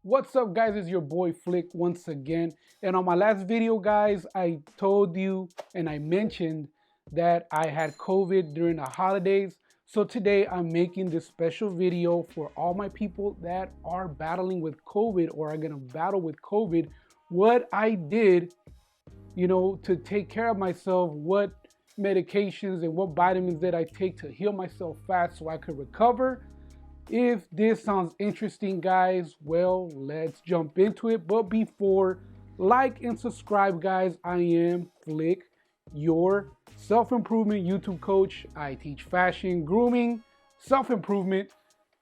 What's up, guys? It's your boy Flick once again. And on my last video, guys, I told you and I mentioned that I had COVID during the holidays. So today I'm making this special video for all my people that are battling with COVID or are gonna battle with COVID. What I did, to take care of myself, what medications and what vitamins did I take to heal myself fast so I could recover. If this sounds interesting, guys, well, let's jump into it. But before, like and subscribe, guys. I am Flick, your self-improvement YouTube coach. I teach fashion, grooming, self-improvement.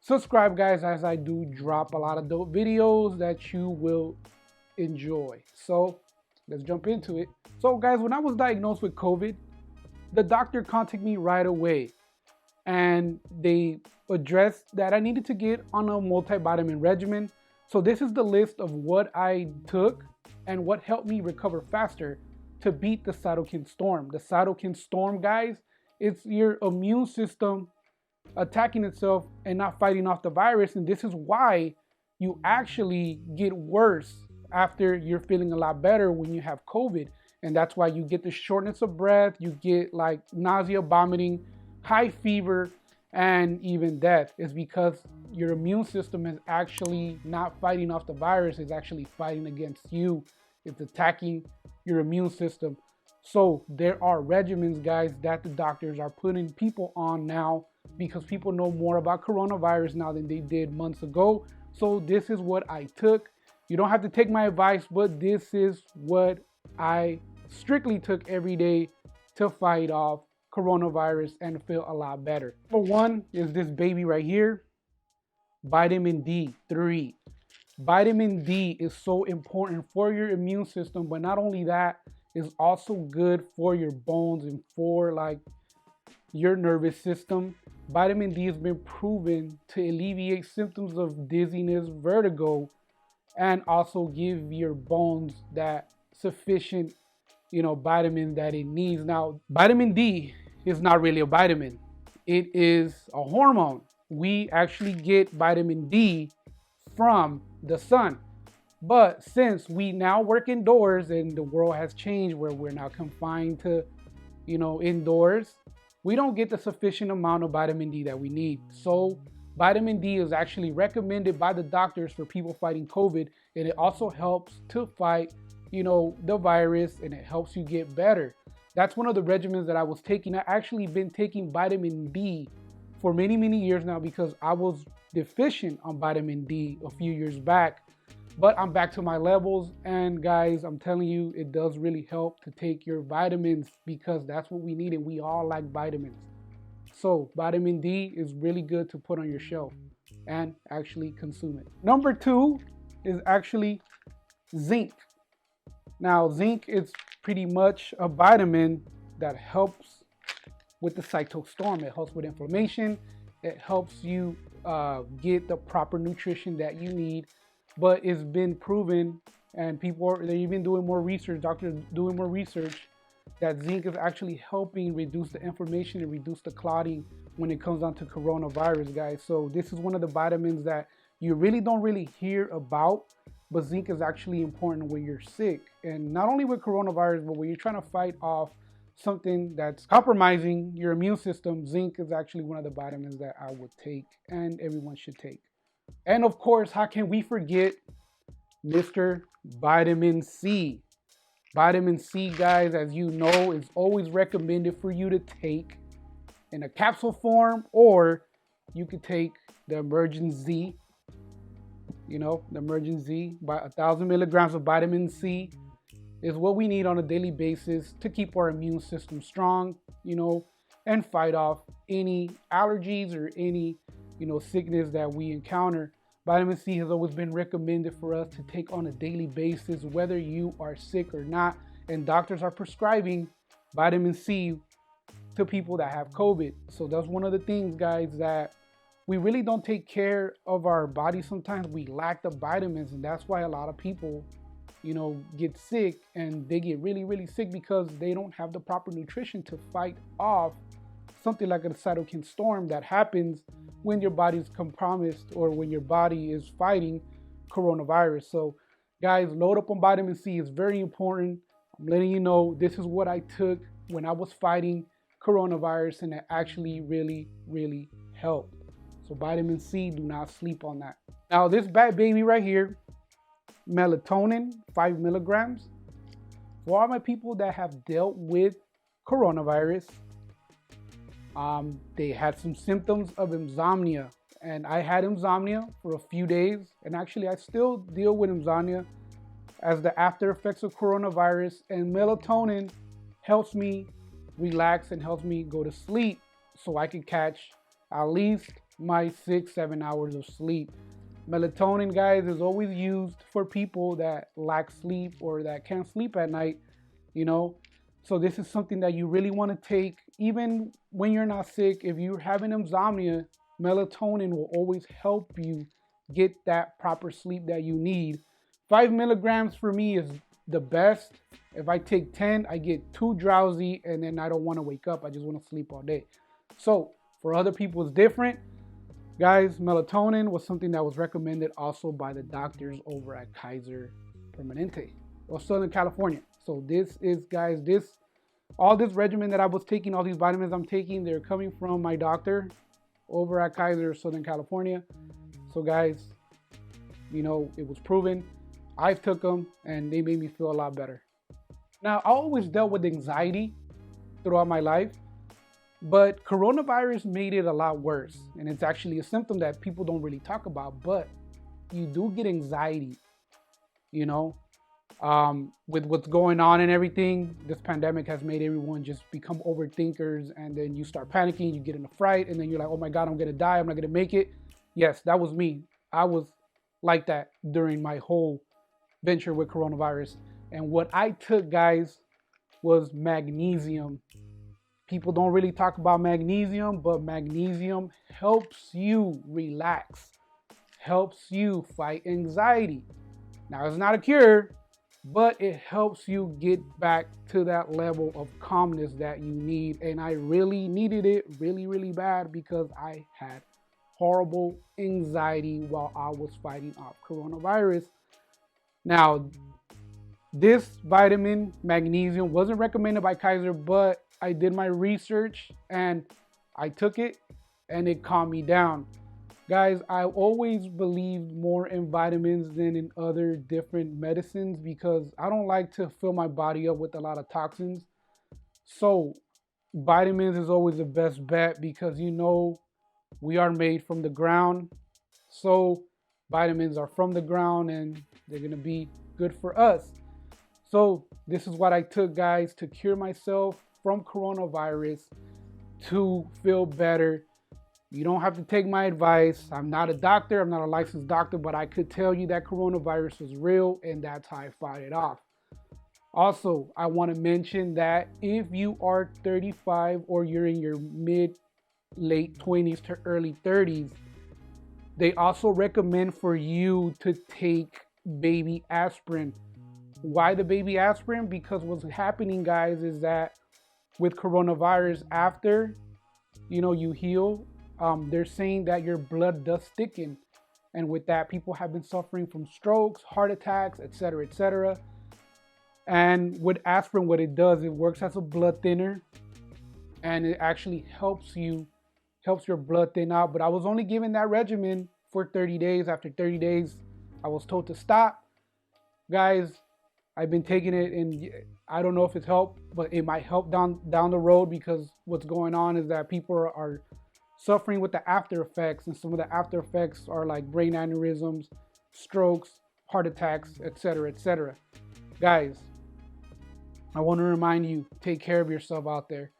Subscribe, guys, as I do drop a lot of dope videos that you will enjoy. So let's jump into it. So, guys, when I was diagnosed with COVID, the doctor contacted me right away. And they addressed that I needed to get on a multivitamin regimen. So this is the list of what I took and what helped me recover faster to beat the cytokine storm. The cytokine storm, guys, it's your immune system attacking itself and not fighting off the virus. And this is why you actually get worse after you're feeling a lot better when you have COVID. And that's why you get the shortness of breath, you get like nausea, vomiting, high fever, and even death. Is because your immune system is actually not fighting off the virus, it's actually fighting against you. It's attacking your immune system. So there are regimens, guys, that the doctors are putting people on now because people know more about coronavirus now than they did months ago. So this is what I took. You don't have to take my advice, but this is what I strictly took every day to fight off coronavirus and feel a lot better. For one is this baby right here, vitamin D3. Vitamin D is so important for your immune system, but not only that, it's also good for your bones and for like your nervous system. Vitamin D has been proven to alleviate symptoms of dizziness, vertigo, and also give your bones that sufficient vitamin that it needs. Now, vitamin D is not really a vitamin. It is a hormone. We actually get vitamin D from the sun. But since we now work indoors and the world has changed where we're now confined to, indoors, we don't get the sufficient amount of vitamin D that we need. So vitamin D is actually recommended by the doctors for people fighting COVID, and it also helps to fight the virus, and it helps you get better. That's one of the regimens that I was taking. I actually been taking vitamin D for many years now because I was deficient on vitamin D a few years back, but I'm back to my levels. And guys, I'm telling you, it does really help to take your vitamins because that's what we need, and we all like vitamins. So vitamin D is really good to put on your shelf and actually consume it. Number 2 is actually zinc. Now, zinc is pretty much a vitamin that helps with the cytokine storm. It helps with inflammation. It helps you get the proper nutrition that you need. But it's been proven, and they're even doing more research, doctors doing more research, that zinc is actually helping reduce the inflammation and reduce the clotting when it comes down to coronavirus, guys. So this is one of the vitamins that you really don't hear about. But zinc is actually important when you're sick, and not only with coronavirus, but when you're trying to fight off something that's compromising your immune system. Zinc is actually one of the vitamins that I would take and everyone should take. And of course, how can we forget Mr. Vitamin C? Vitamin C, guys, as you know, is always recommended for you to take in a capsule form, or you could take the Emergent Z. The Emergent Z, by 1,000 milligrams of vitamin C is what we need on a daily basis to keep our immune system strong, and fight off any allergies or any, sickness that we encounter. Vitamin C has always been recommended for us to take on a daily basis, whether you are sick or not. And doctors are prescribing vitamin C to people that have COVID. So that's one of the things, guys, that we really don't take care of our body. Sometimes we lack the vitamins, and that's why a lot of people, get sick, and they get really sick because they don't have the proper nutrition to fight off something like a cytokine storm that happens when your body is compromised or when your body is fighting coronavirus. So guys, load up on vitamin C. It's very important. I'm letting you know this is what I took when I was fighting coronavirus, and it actually really helped. So vitamin C, do not sleep on that. Now this bad baby right here, Melatonin-5 mg. For all my people that have dealt with coronavirus, they had some symptoms of insomnia, and I had insomnia for a few days, and actually I still deal with insomnia as the after effects of coronavirus, and melatonin helps me relax and helps me go to sleep so I can catch at least my 6-7 hours of sleep. Melatonin, guys, is always used for people that lack sleep or that can't sleep at night, you know. So this is something that you really want to take even when you're not sick. If you're having insomnia, melatonin will always help you get that proper sleep that you need. 5 milligrams for me is the best. If I take 10, I get too drowsy and then I don't want to wake up. I just want to sleep all day. So for other people, it's different. Guys, melatonin was something that was recommended also by the doctors over at Kaiser Permanente or Southern California. So this is, guys, all this regimen that I was taking, all these vitamins I'm taking, they're coming from my doctor over at Kaiser Southern California. So guys, you know, it was proven. I took them and they made me feel a lot better. Now, I always dealt with anxiety throughout my life, but coronavirus made it a lot worse. And it's actually a symptom that people don't really talk about, but you do get anxiety, you know, with what's going on and everything. This pandemic has made everyone just become overthinkers, and then you start panicking, you get in a fright, and then you're like, oh my God, I'm gonna die, I'm not gonna make it. Yes, that was me. I was like that during my whole venture with coronavirus. And what I took, guys, was magnesium. People don't really talk about magnesium, but magnesium helps you relax, helps you fight anxiety. Now, it's not a cure, but it helps you get back to that level of calmness that you need. And I really needed it really bad because I had horrible anxiety while I was fighting off coronavirus. Now, this vitamin, magnesium, wasn't recommended by Kaiser, but I did my research and I took it and it calmed me down. Guys, I always believed more in vitamins than in other different medicines because I don't like to fill my body up with a lot of toxins. So vitamins is always the best bet because, you know, we are made from the ground. So vitamins are from the ground and they're going to be good for us. So this is what I took, guys, to cure myself from coronavirus, to feel better. You don't have to take my advice. I'm not a doctor. I'm not a licensed doctor, but I could tell you that coronavirus is real, and that's how I fought it off. Also, I want to mention that if you are 35 or you're in your late 20s to early 30s, they also recommend for you to take baby aspirin. Why the baby aspirin? Because what's happening, guys, is that with coronavirus, after you heal, they're saying that your blood does thicken, and with that, people have been suffering from strokes, heart attacks, etc. And with aspirin, what it does, it works as a blood thinner, and it actually helps your blood thin out. But I was only given that regimen for 30 days. After 30 days, I was told to stop. Guys, I've been taking it, and I don't know if it's helped, but it might help down the road, because what's going on is that people are suffering with the after effects, and some of the after effects are like brain aneurysms, strokes, heart attacks, etc. Guys, I want to remind you, take care of yourself out there.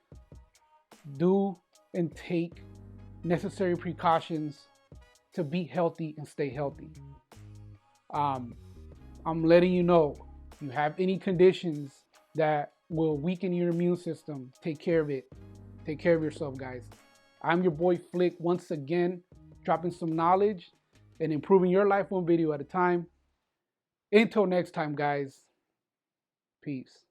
Do and take necessary precautions to be healthy and stay healthy. I'm letting you know, you have any conditions that will weaken your immune system, take care of it. Take care of yourself, guys. I'm your boy Flick, once again, dropping some knowledge and improving your life one video at a time. Until next time, guys. Peace.